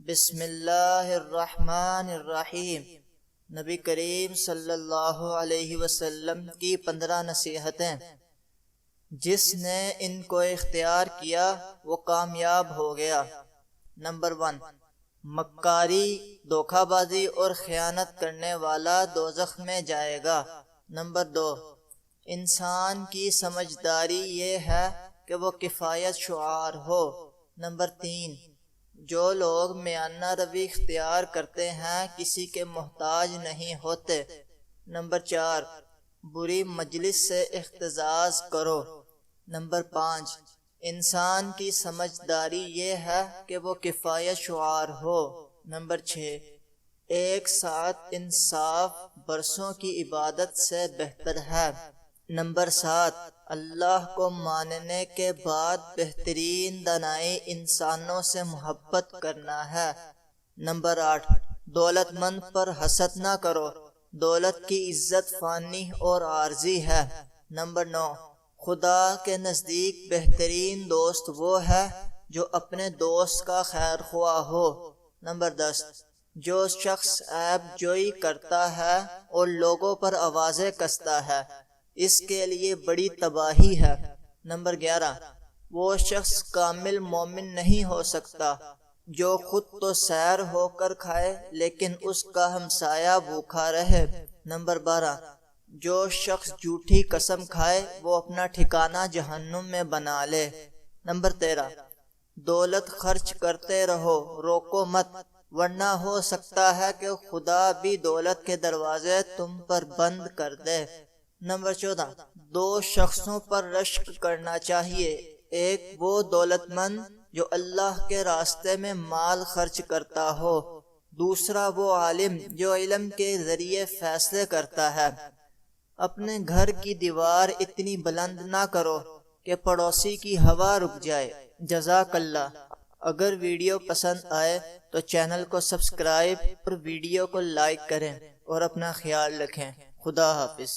بسم اللہ الرحمن الرحیم۔ نبی کریم صلی اللہ علیہ وسلم کی 15 نصیحتیں۔ جس نے ان کو اختیار کیا وہ کامیاب ہو گیا۔ نمبر 1، مکاری، دھوکہ بازی اور خیانت کرنے والا دوزخ میں جائے گا۔ نمبر 2، انسان کی سمجھداری یہ ہے کہ وہ کفایت شعار ہو۔ نمبر 3، جو لوگ میانہ روی اختیار کرتے ہیں کسی کے محتاج نہیں ہوتے۔ نمبر 4، بری مجلس سے احتراز کرو۔ نمبر 5، انسان کی سمجھداری یہ ہے کہ وہ کفایت شعار ہو۔ نمبر 6، ایک ساتھ انصاف برسوں کی عبادت سے بہتر ہے۔ نمبر 7، اللہ کو ماننے کے بعد بہترین دانائی انسانوں سے محبت کرنا ہے۔ نمبر 8، دولت مند پر حسد نہ کرو، دولت کی عزت فانی اور عارضی ہے۔ نمبر 9، خدا کے نزدیک بہترین دوست وہ ہے جو اپنے دوست کا خیر خواہ ہو۔ نمبر 10، جو شخص عیب جوئی کرتا ہے اور لوگوں پر آوازیں کستا ہے اس کے لیے بڑی تباہی ہے۔ نمبر 11، وہ شخص کامل مومن نہیں ہو سکتا جو خود تو سیر ہو کر کھائے لیکن اس کا ہمسایہ بھوکا رہے۔ نمبر 12، جو شخص جھوٹی قسم کھائے وہ اپنا ٹھکانہ جہنم میں بنا لے۔ نمبر 13، دولت خرچ کرتے رہو، روکو مت، ورنہ ہو سکتا ہے کہ خدا بھی دولت کے دروازے تم پر بند کر دے۔ نمبر 14، 2 شخصوں پر رشک کرنا چاہیے، ایک وہ دولت مند جو اللہ کے راستے میں مال خرچ کرتا ہو، دوسرا وہ عالم جو علم کے ذریعے فیصلے کرتا ہے۔ اپنے گھر کی دیوار اتنی بلند نہ کرو کہ پڑوسی کی ہوا رک جائے۔ جزاک اللہ۔ اگر ویڈیو پسند آئے تو چینل کو سبسکرائب اور ویڈیو کو لائک کریں اور اپنا خیال رکھیں۔ خدا حافظ۔